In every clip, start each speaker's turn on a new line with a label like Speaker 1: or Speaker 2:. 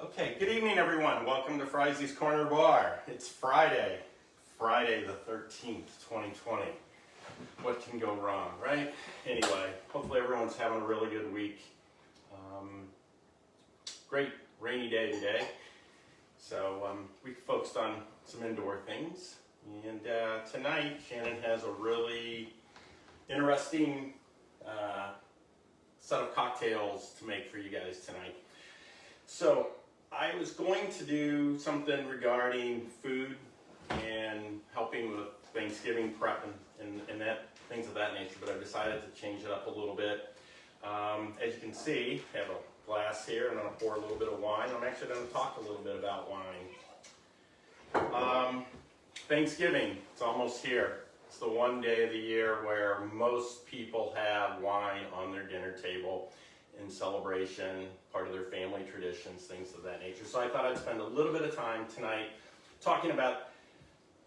Speaker 1: Okay, good evening everyone. Welcome to Fry's Corner Bar. It's Friday the 13th, 2020. What can go wrong, right? Anyway, hopefully everyone's having a really good week. Great rainy day today. So we focused on some indoor things. And tonight, Shannon has a really interesting set of cocktails to make for you guys tonight. So I was going to do something regarding food and helping with Thanksgiving prep and that things of that nature, but I've decided to change it up a little bit. As you can see, I have a glass here, and I'm going to pour a little bit of wine. I'm actually going to talk a little bit about wine. Thanksgiving, it's almost here. It's the one day of the year where most people have wine on their dinner table in celebration, part of their family traditions, things of that nature. So I thought I'd spend a little bit of time tonight talking about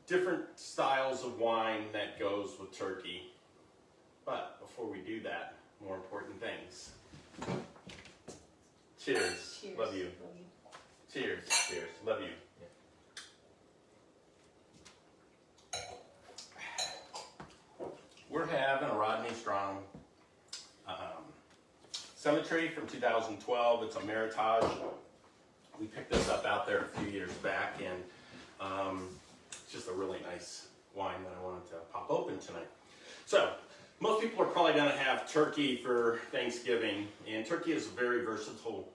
Speaker 1: different styles of wine that goes with turkey. But before we do that, more important things. Cheers.
Speaker 2: Cheers.
Speaker 1: Love you. Cheers. Cheers. Love you. We're having a Rodney Strong Cemetery from 2012. It's a Meritage. We picked this up out there a few years back, and it's just a really nice wine that I wanted to pop open tonight. So, most people are probably going to have turkey for Thanksgiving, and turkey is a very versatile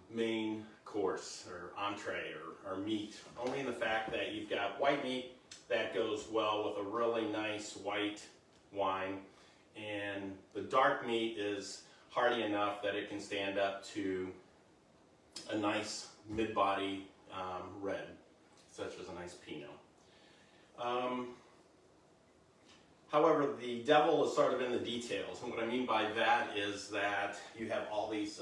Speaker 1: main course or entree or meat, only in the fact that you've got white meat that goes well with a really nice white wine, and the dark meat is hearty enough that it can stand up to a nice mid-body red, such as a nice Pinot. However, the devil is sort of in the details, and what I mean by that is that you have all these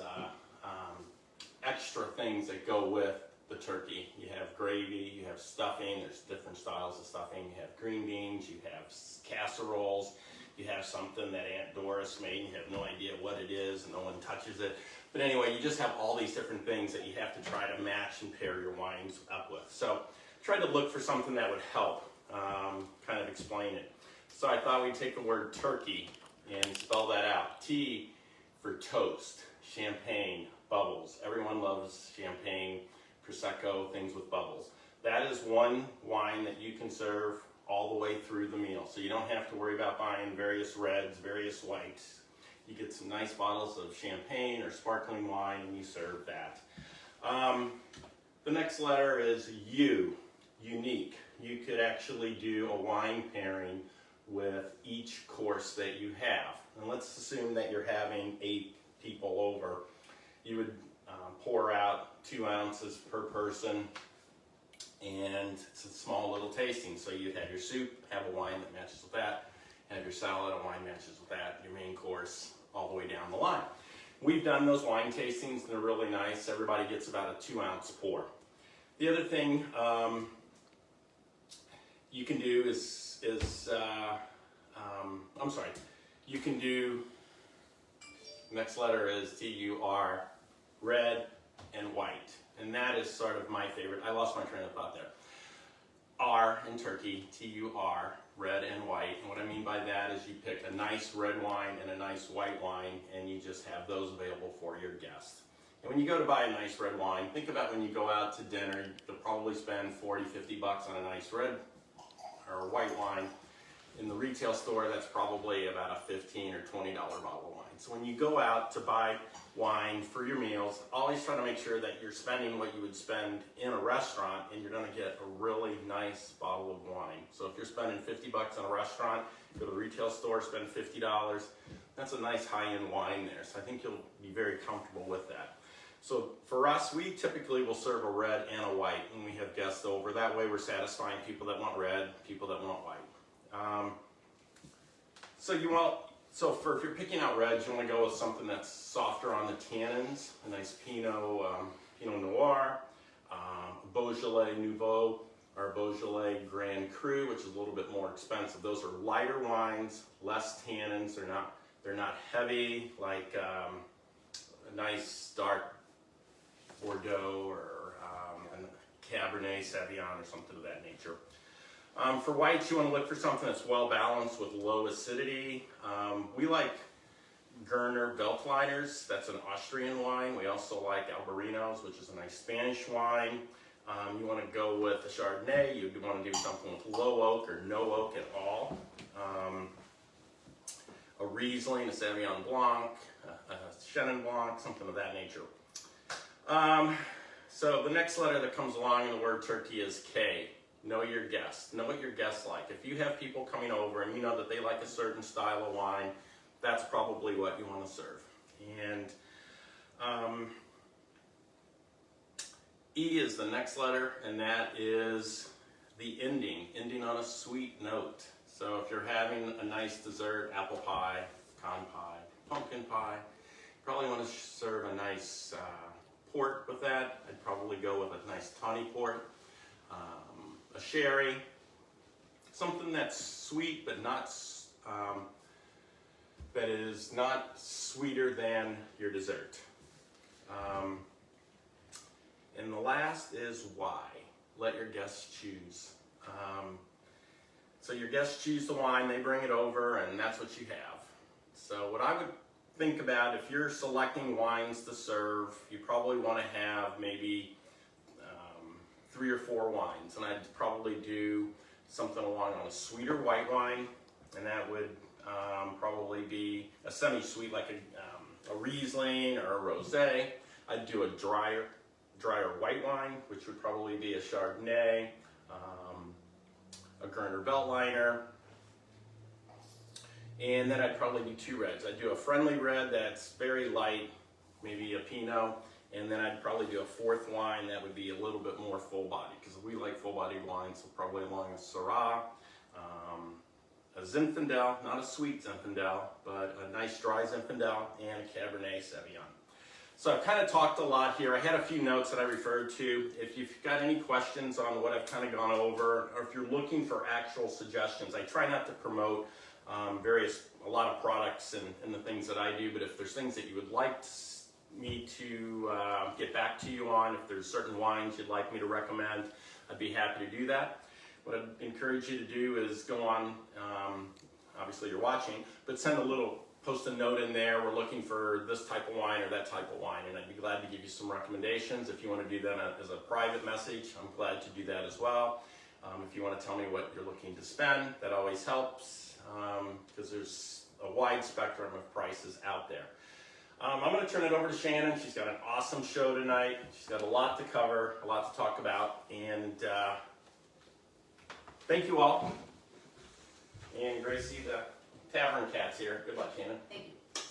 Speaker 1: extra things that go with the turkey. You have gravy, you have stuffing, there's different styles of stuffing, you have green beans, you have casseroles, you have something that Aunt Doris made and you have no idea what it is and no one touches it. But anyway, you just have all these different things that you have to try to match and pair your wines up with. So try to look for something that would help kind of explain it. So I thought we'd take the word turkey and spell that out. T for toast, champagne, bubbles. Everyone loves champagne, Prosecco, things with bubbles. That is one wine that you can serve all the way through the meal. So you don't have to worry about buying various reds, various whites. You get some nice bottles of champagne or sparkling wine and you serve that. The next letter is U, unique. You could actually do a wine pairing with each course that you have. And let's assume that you're having 8 people over. You would pour out 2 ounces per person, and it's a small little tasting. So you'd have your soup, have a wine that matches with that, have your salad, a wine matches with that, your main course, all the way down the line. We've done those wine tastings, and they're really nice. Everybody gets about a 2-ounce pour. The other thing you can do you can do, next letter is T-U-R, red and white. And that is sort of my favorite. I lost my train of thought there. R in turkey, T-U-R, red and white. And what I mean by that is you pick a nice red wine and a nice white wine, and you just have those available for your guests. And when you go to buy a nice red wine, think about when you go out to dinner, you'll probably spend 40, 50 bucks on a nice red or white wine. In the retail store, that's probably about a $15 or $20 bottle of wine. So when you go out to buy wine for your meals, always try to make sure that you're spending what you would spend in a restaurant, and you're going to get a really nice bottle of wine. So if you're spending 50 bucks in a restaurant, go to the retail store, spend $50, that's a nice high-end wine there. So I think you'll be very comfortable with that. So for us, we typically will serve a red and a white when we have guests over. That way we're satisfying people that want red, people that want white. If you're picking out reds, you want to go with something that's softer on the tannins, a nice Pinot Noir, Beaujolais Nouveau, or Beaujolais Grand Cru, which is a little bit more expensive. Those are lighter wines, less tannins. They're not heavy like a nice dark Bordeaux Sauvignon or something of that nature. For whites, you want to look for something that's well balanced with low acidity. We like Gerner Veltliners. That's an Austrian wine. We also like Albarinos, which is a nice Spanish wine. You want to go with a Chardonnay. You want to do something with low oak or no oak at all. A Riesling, a Sauvignon Blanc, a Chenin Blanc, something of that nature. So the next letter that comes along in the word turkey is K. Know your guests. Know what your guests like. If you have people coming over and you know that they like a certain style of wine, that's probably what you want to serve. And E is the next letter, and that is the ending on a sweet note. So if you're having a nice dessert, apple pie, pecan pie, pumpkin pie, you probably want to serve a nice port with that. I'd probably go with a nice tawny port, a sherry, something that's sweet but not that is not sweeter than your dessert. And the last is Y. Let your guests choose. So your guests choose the wine, they bring it over, and that's what you have. So what I would think about, if you're selecting wines to serve, you probably want to have maybe 3 or 4 wines, and I'd probably do something along on a sweeter white wine, and that would probably be a semi-sweet, like a Riesling or a Rosé. I'd do a drier white wine, which would probably be a Chardonnay, a Gerner Veltliner, and then I'd probably do 2 reds. I'd do a friendly red that's very light, maybe a Pinot, and then I'd probably do a 4th wine that would be a little bit more full-bodied, because we like full-bodied wines, so probably along a Syrah, a Zinfandel, not a sweet Zinfandel, but a nice dry Zinfandel, and a Cabernet Sauvignon. So I've kind of talked a lot here. I had a few notes that I referred to. If you've got any questions on what I've kind of gone over, or if you're looking for actual suggestions, I try not to promote a lot of products and the things that I do, but if there's things that you would like me to get back to you on, if there's certain wines you'd like me to recommend, I'd be happy to do that. What I'd encourage you to do is go on, obviously you're watching, but post a note in there, we're looking for this type of wine or that type of wine, and I'd be glad to give you some recommendations. If you want to do that as a private message, I'm glad to do that as well. If you want to tell me what you're looking to spend, that always helps, because there's a wide spectrum of prices out there. I'm going to turn it over to Shannon. She's got an awesome show tonight. She's got a lot to cover, a lot to talk about, and thank you all. And Gracie, the Tavern Cat's here. Good luck, Shannon.
Speaker 2: Thank you.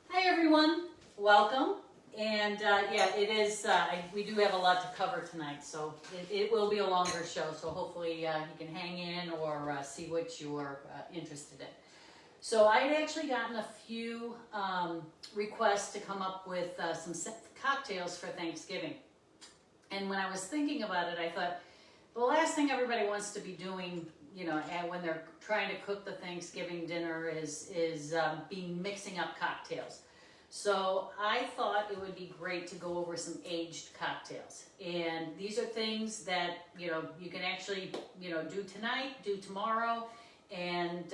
Speaker 2: Hi, everyone. Welcome. And yeah, it is, we do have a lot to cover tonight, so it will be a longer show, so hopefully you can hang in or see what you're interested in. So I had actually gotten a few requests to come up with some cocktails for Thanksgiving. And when I was thinking about it, I thought, the last thing everybody wants to be doing, you know, when they're trying to cook the Thanksgiving dinner is mixing up cocktails. So I thought it would be great to go over some aged cocktails. And these are things that, you know, you can actually, you know, do tonight, do tomorrow. And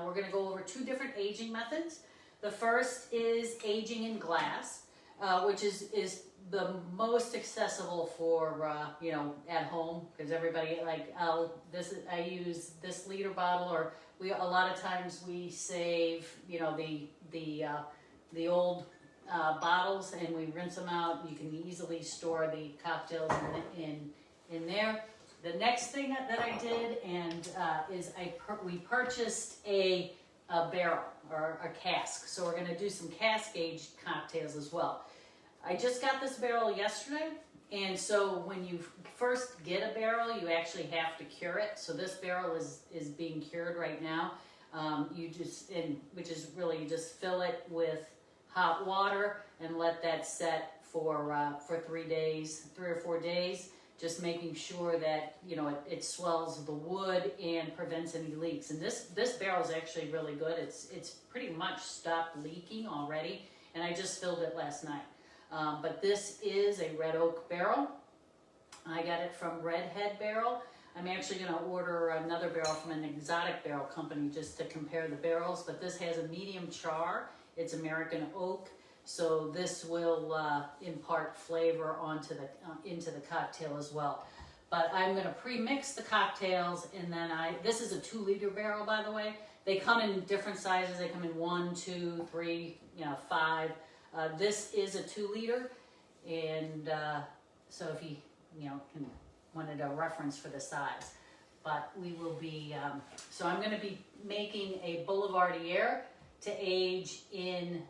Speaker 2: we're going to go over 2 different aging methods. The first is aging in glass, which is the most accessible for, you know, at home, because everybody, like, I use this liter bottle, or a lot of times we save, you know, the old bottles, and we rinse them out. You can easily store the cocktails in there. The next thing that I did is we purchased a barrel or a cask. So we're going to do some cask aged cocktails as well. I just got this barrel yesterday, and so when you first get a barrel, you actually have to cure it. So this barrel is being cured right now. You just fill it with hot water and let that set for 3 or 4 days. Just making sure that, you know, it swells the wood and prevents any leaks. And this barrel is actually really good. It's pretty much stopped leaking already, and I just filled it last night. But this is a red oak barrel, I got it from Redhead Barrel. I'm actually going to order another barrel from an exotic barrel company just to compare the barrels, but this has a medium char. It's American oak, so this will impart flavor into the cocktail as well. But I'm going to pre-mix the cocktails, and then this is a 2-liter barrel, by the way. They come in different sizes. They come in 1, 2, 3, 5. This is a 2-liter, and so if you wanted a reference for the size. But we will be, so I'm going to be making a Boulevardire to age in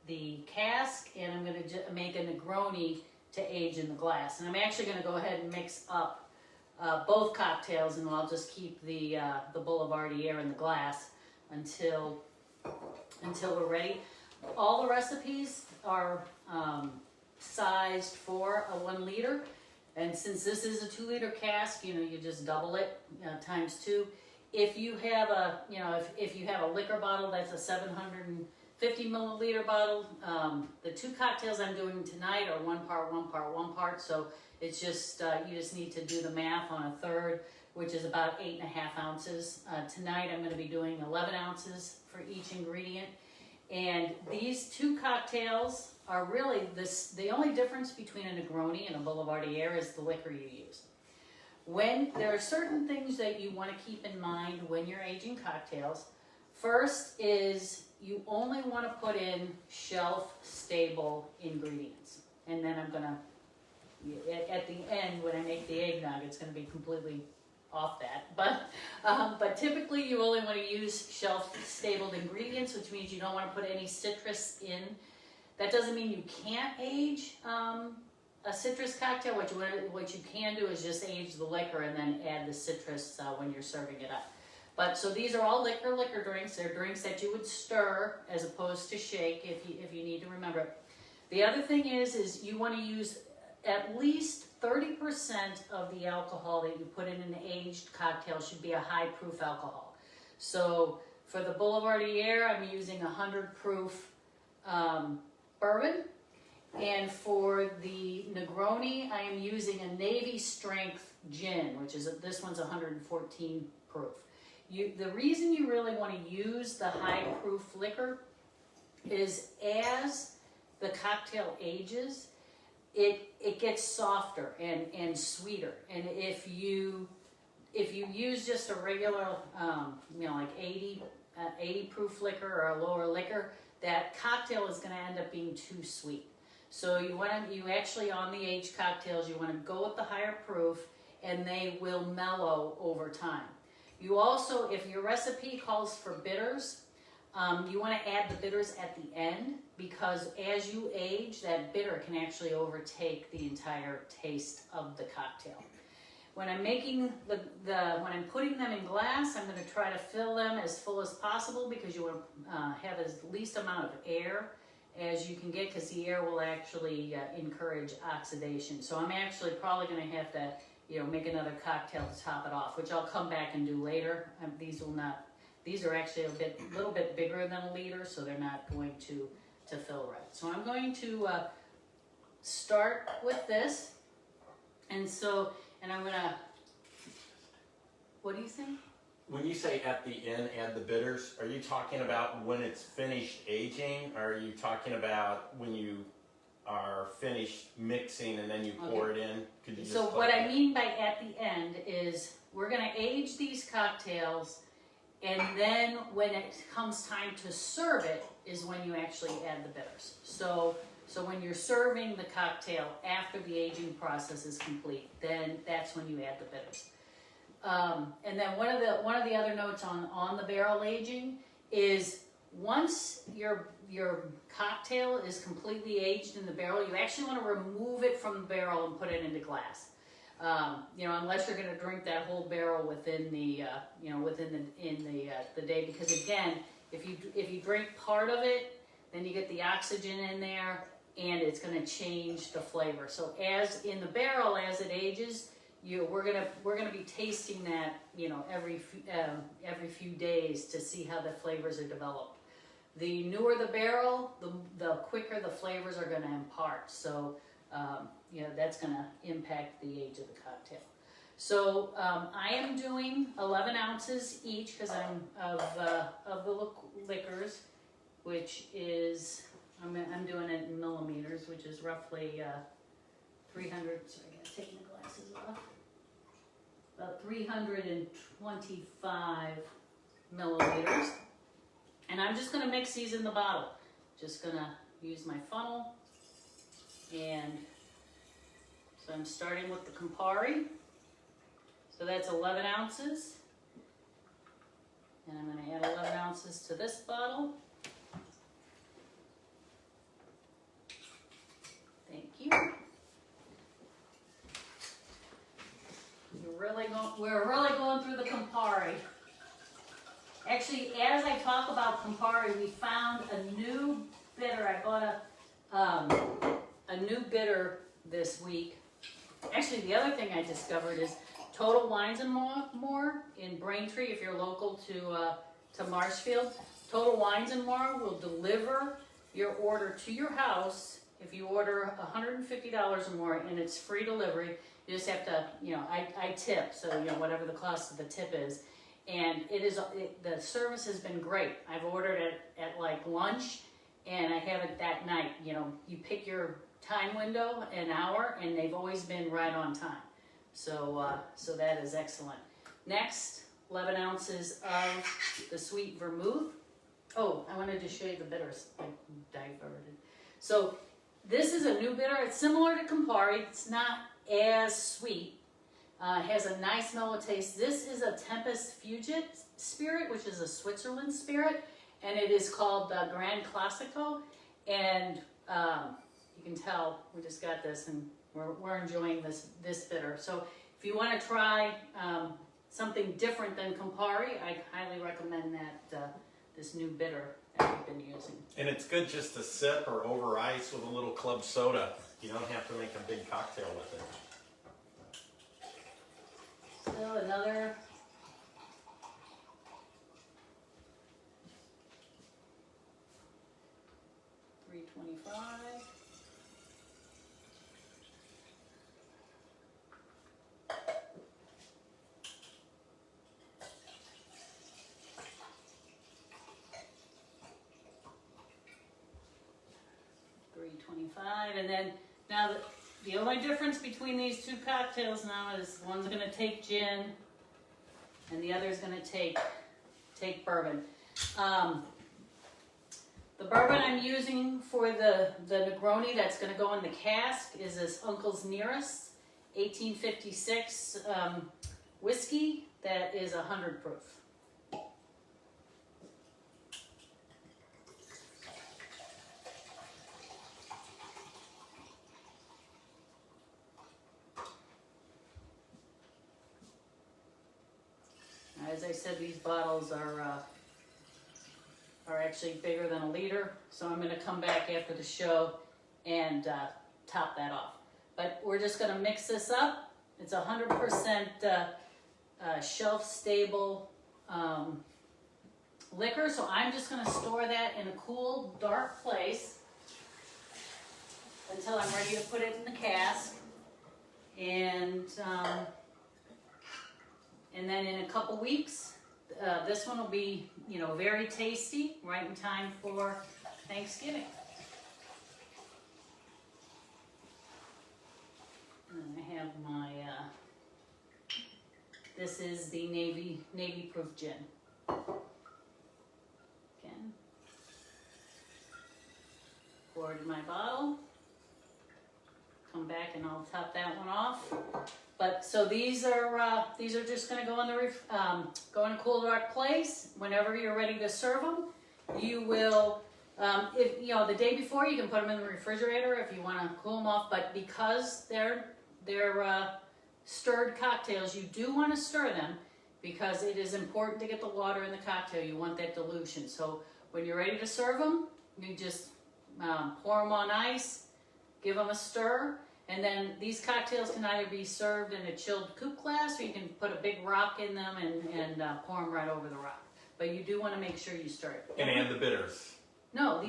Speaker 2: the cask, and I'm going to make a Negroni to age in the glass. And I'm actually going to go ahead and mix up both cocktails, and I'll just keep the Boulevardire in the glass until we're ready. All the recipes are sized for a 1 liter, and since this is a 2-liter cask, you just double it times 2. If you have if you have a liquor bottle that's a 750 milliliter bottle, the 2 cocktails I'm doing tonight are 1 part, 1 part, 1 part. So it's just you just need to do the math on a third, which is about 8.5 ounces. Tonight I'm going to be doing 11 ounces for each ingredient. And these 2 cocktails are really the only difference between a Negroni and a Boulevardire is the liquor you use. When there are certain things that you want to keep in mind when you're aging cocktails. First is you only want to put in shelf-stable ingredients. And then I'm going to, at the end when I make the eggnog, it's going to be completely off that. But typically you only want to use shelf-stable ingredients, which means you don't want to put any citrus in. That doesn't mean you can't age a citrus cocktail. What you can do is just age the liquor and then add the citrus when you're serving it up. But so these are all liquor drinks. They're drinks that you would stir as opposed to shake if you need to remember it. The other thing is you want to use at least 30% of the alcohol that you put in an aged cocktail should be a high proof alcohol. So for the Boulevardire, I'm using 100 proof bourbon. And for the Negroni, I am using a Navy strength gin, which is this one's 114 proof. The reason you really want to use the high proof liquor is as the cocktail ages, it gets softer and sweeter. And if you use just a regular, like 80 proof liquor or a lower liquor, that cocktail is going to end up being too sweet. So you actually on the aged cocktails, you want to go with the higher proof, and they will mellow over time. You also, if your recipe calls for bitters, you want to add the bitters at the end, because as you age, that bitter can actually overtake the entire taste of the cocktail. When I'm making when I'm putting them in glass, I'm going to try to fill them as full as possible, because you want to have as least amount of air as you can get, because the air will actually encourage oxidation. So I'm actually probably going to have to, make another cocktail to top it off, which I'll come back and do later. These are actually a little bit bigger than a liter, so they're not going to fill right. So I'm going to start with this, and I'm gonna. What do you think?
Speaker 1: When you say at the end add the bitters, are you talking about when it's finished aging? Or are you talking about when you are finished mixing and then you pour it in? Could you just
Speaker 2: what I mean by at the end is we're going to age these cocktails, and then when it comes time to serve it is when you actually add the bitters. So when you're serving the cocktail after the aging process is complete, then that's when you add the bitters. And then one of the other notes on the barrel aging is once your cocktail is completely aged in the barrel, you actually want to remove it from the barrel and put it into glass. Unless you're going to drink that whole barrel within the day, because again, if you drink part of it, then you get the oxygen in there, and it's going to change the flavor. So as in the barrel, as it ages, we're gonna be tasting that every few days to see how the flavors are developed. The newer the barrel, the quicker the flavors are going to impart. So that's going to impact the age of the cocktail. So I am doing 11 ounces each because I'm of the liquors, which is I'm doing it in milliliters, which is roughly 300. So I gotta take my glasses off. About 325 milliliters, and I'm just going to mix these in the bottle. Just going to use my funnel, and so I'm starting with the Campari. So that's 11 ounces, and I'm going to add 11 ounces to this bottle. Thank you. We're really going through the Campari. Actually, as I talk about Campari, we found a new bitter. I bought a new bitter this week. Actually, the other thing I discovered is Total Wines and More in Braintree. If you're local to Marshfield, Total Wines and More will deliver your order to your house if you order $150 or more, and it's free delivery. You just have to, I tip, so whatever the cost of the tip is. And the service has been great. I've ordered it at like lunch, and I have it that night. You pick your time window, an hour, and they've always been right on time. So that is excellent. Next, 11 ounces of the sweet vermouth. Oh, I wanted to show you the bitters. I diverted. So this is a new bitter. It's similar to Campari. It's not as sweet. It has a nice mellow taste. This is a Tempest Fugit spirit, which is a Switzerland spirit, and it is called Grand Classico. And you can tell we just got this, and we're enjoying this bitter. So if you want to try something different than Campari, I highly recommend that this new bitter that we've been using.
Speaker 1: And it's good just to sip or over ice with a little club soda. You don't have to make a big cocktail with it.
Speaker 2: So another 325. And then now the only difference between these two cocktails now is one's going to take gin and the other's going to take bourbon. The bourbon I'm using for the Negroni that's going to go in the cask is this Uncle's Nearest 1856 whiskey that is 100 proof. As I said, these bottles are actually bigger than a liter, so I'm going to come back after the show and top that off. But we're just going to mix this up. It's 100% shelf-stable liquor, so I'm just going to store that in a cool, dark place until I'm ready to put it in the cask. And then in a couple weeks, this one will be, very tasty, right in time for Thanksgiving. And I have my, this is the Navy Proof Gin. Again, pour it in my bottle. Come back and I'll top that one off. But so these are just going to go in the go in a cool dark place. Whenever you're ready to serve them, you will. If the day before, you can put them in the refrigerator if you want to cool them off. But because they're stirred cocktails, you do want to stir them because it is important to get the water in the cocktail. You want that dilution. So when you're ready to serve them, you just pour them on ice, give them a stir. And then these cocktails can either be served in a chilled coupe glass, or you can put a big rock in them and pour them right over the rock. But you do want to make sure you stir it.
Speaker 1: And add the bitters.
Speaker 2: No,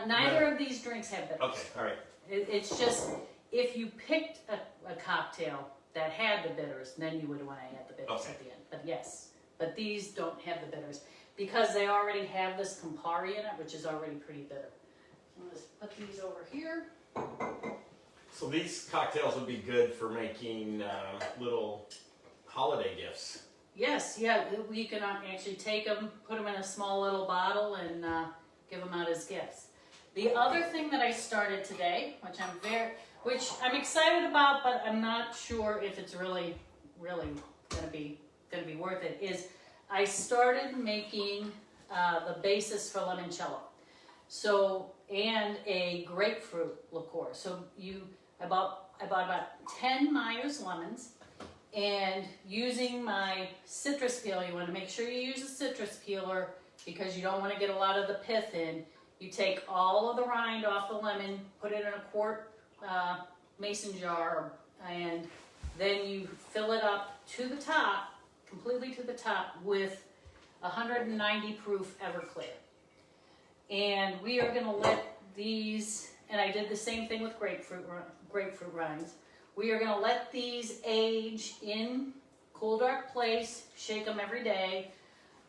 Speaker 2: neither of these drinks have bitters.
Speaker 1: Okay, all right.
Speaker 2: It's just if you picked a cocktail that had the bitters, then you would want to add the bitters at the end. But yes, but these don't have the bitters because they already have this Campari in it, which is already pretty bitter. So I'm just put these over here.
Speaker 1: So these cocktails would be good for making little holiday gifts.
Speaker 2: Yes, yeah, we can actually take them, put them in a small little bottle, and give them out as gifts. The other thing that I started today, which I'm excited about, but I'm not sure if it's really gonna be worth it, is I started making the basis for limoncello. So, and a grapefruit liqueur. So I bought about 10 Myers lemons, and using my citrus peel, you want to make sure you use a citrus peeler because you don't want to get a lot of the pith in. You take all of the rind off the lemon, put it in a quart mason jar, and then you fill it up to the top, completely to the top, with 190 proof Everclear. And we are going to let these, and I did the same thing with grapefruit rinds. We are going to let these age in cool, dark place, shake them every day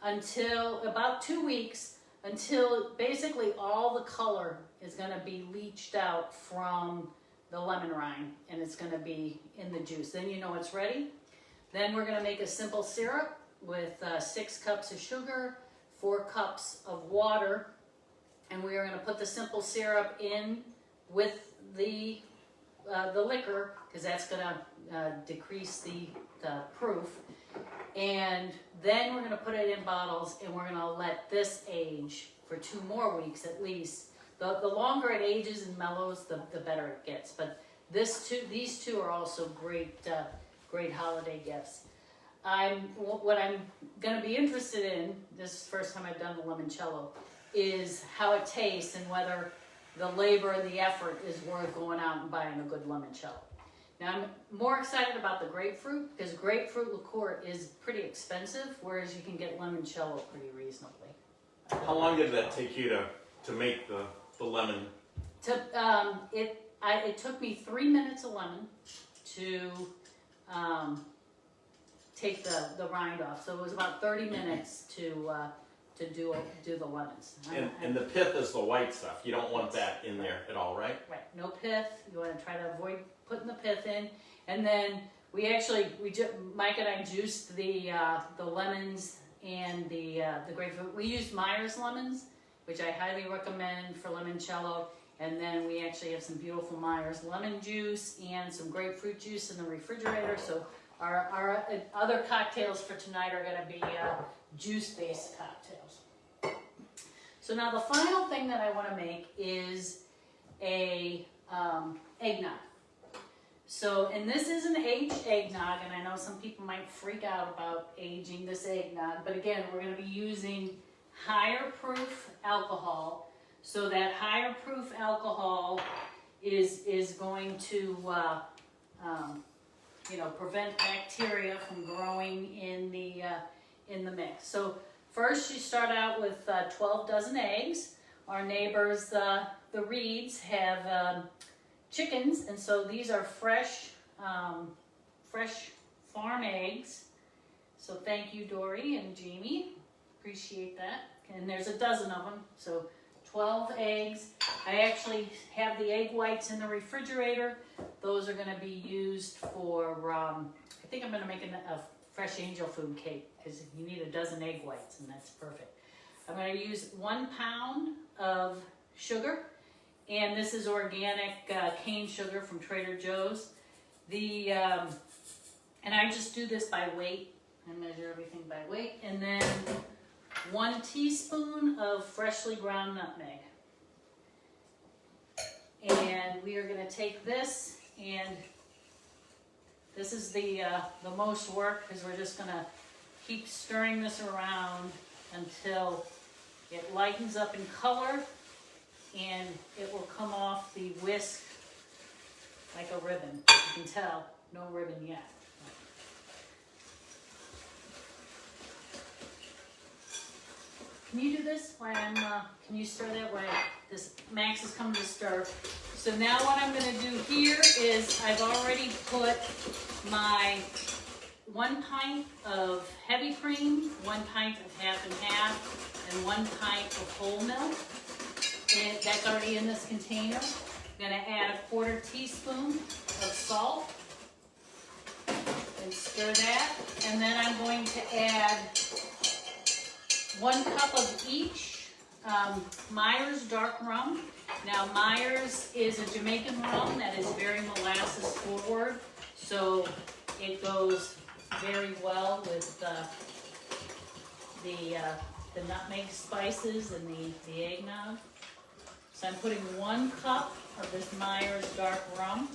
Speaker 2: until about 2 weeks, until basically all the color is going to be leached out from the lemon rind, and it's going to be in the juice. Then you know it's ready. Then we're going to make a simple syrup with 6 cups of sugar, 4 cups of water, and we are going to put the simple syrup in with the liquor, because that's going to decrease the proof. And then we're going to put it in bottles, and we're going to let this age for 2 more weeks at least. The longer it ages and mellows, the better it gets. But these two are also great holiday gifts. What I'm going to be interested in, this is the first time I've done the limoncello, is how it tastes and whether the labor and the effort is worth going out and buying a good limoncello. Now I'm more excited about the grapefruit because grapefruit liqueur is pretty expensive, whereas you can get limoncello pretty reasonably.
Speaker 1: How long did that take you to make the lemon?
Speaker 2: It took me 3 minutes of lemon to take the rind off, so it was about 30 minutes to do the lemons.
Speaker 1: And the pith is the white stuff. You don't want that in there at all, right?
Speaker 2: Right, no pith. You want to try to avoid putting the pith in. And then Mike and I juiced the lemons and the grapefruit. We used Myers lemons, which I highly recommend for limoncello. And then we actually have some beautiful Myers lemon juice and some grapefruit juice in the refrigerator. So our other cocktails for tonight are going to be juice-based cocktails. So now the final thing that I want to make is a eggnog. So, and this is an aged eggnog, and I know some people might freak out about aging this eggnog, but again, we're going to be using higher proof alcohol. So that higher proof alcohol is going to prevent bacteria from growing in the mix. So first you start out with 12 dozen eggs. Our neighbors, the Reeds, have chickens, and so these are fresh farm eggs. So thank you, Dory and Jamie. Appreciate that. And there's a dozen of them. So 12 eggs. I actually have the egg whites in the refrigerator. Those are going to be used for, I think I'm going to make a fresh angel food cake because you need a dozen egg whites, and that's perfect. I'm going to use 1 pound of sugar, and this is organic cane sugar from Trader Joe's. And I just do this by weight. I measure everything by weight, and then 1 teaspoon of freshly ground nutmeg. And we are going to take this, and this is the most work because we're just going to keep stirring this around until it lightens up in color and it will come off the whisk like a ribbon. You can tell, no ribbon yet. Can you do this while can you stir that while Max is coming to stir? So now what I'm gonna do here is I've already put my 1 pint of heavy cream, 1 pint of half and half, and 1 pint of whole milk. And that's already in this container. I'm gonna add a 1/4 teaspoon of salt and stir that. And then I'm going to add 1 cup of each Myers dark rum. Now Myers is a Jamaican rum that is very molasses forward, so it goes very well with the nutmeg spices and the eggnog. So I'm putting 1 cup of this Myers dark rum.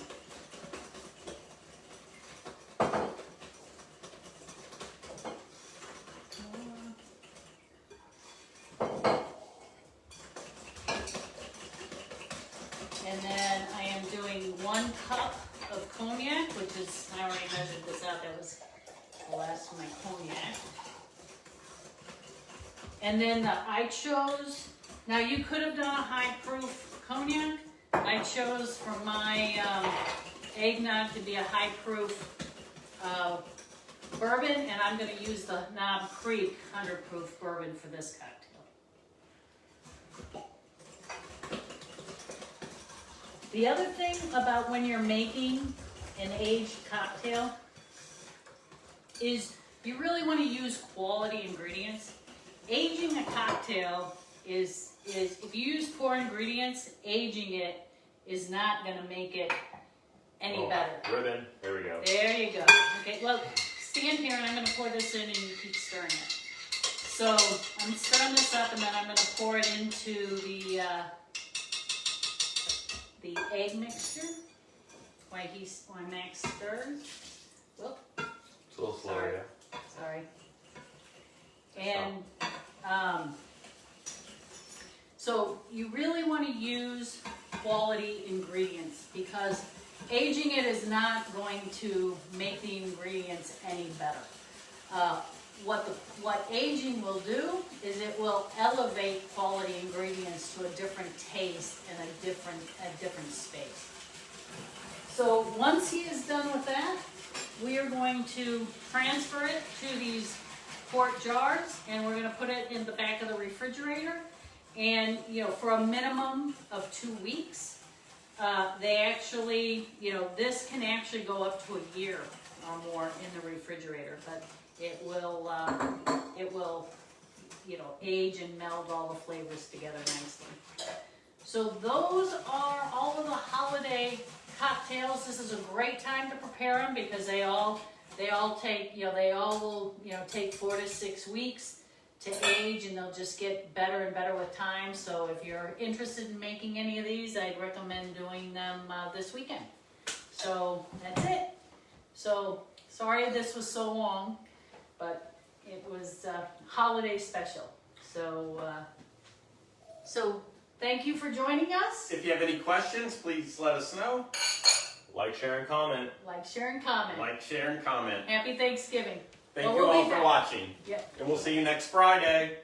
Speaker 2: And then I am doing 1 cup of cognac, which is, I already measured this out, that was the last of my cognac. And then I chose, now you could have done a high proof cognac. I chose for my eggnog to be a high proof bourbon, and I'm going to use the Knob Creek 100 proof bourbon for this cocktail. The other thing about when you're making an aged cocktail is you really want to use quality ingredients. Aging a cocktail is if you use poor ingredients, aging it is not going to make it any better.
Speaker 3: Ribbon, there we go.
Speaker 2: There you go. Okay, well, stand here and I'm going to pour this in and you keep stirring it. So I'm stirring this up and then I'm going to pour it into the egg mixture while Max stirs. Whoop.
Speaker 3: It's a little slower, yeah.
Speaker 2: Sorry. And so you really want to use quality ingredients because aging it is not going to make the ingredients any better. What aging will do is it will elevate quality ingredients to a different taste and a different space. So once he is done with that, we are going to transfer it to these quart jars and we're going to put it in the back of the refrigerator. And for a minimum of 2 weeks, they actually, this can actually go up to a year or more in the refrigerator, but it will age and meld all the flavors together nicely. So those are all of the holiday cocktails. This is a great time to prepare them because they all take, they all will, take 4 to 6 weeks to age, and they'll just get better and better with time. So if you're interested in making any of these, I'd recommend doing them this weekend. So that's it. So sorry this was so long, but it was holiday special. So thank you for joining us.
Speaker 1: If you have any questions, please let us know.
Speaker 3: Like, share, and comment.
Speaker 2: Like, share, and comment.
Speaker 1: Like, share, and comment.
Speaker 2: Happy Thanksgiving.
Speaker 1: Thank you all for watching.
Speaker 2: Yep.
Speaker 1: And we'll see you next Friday.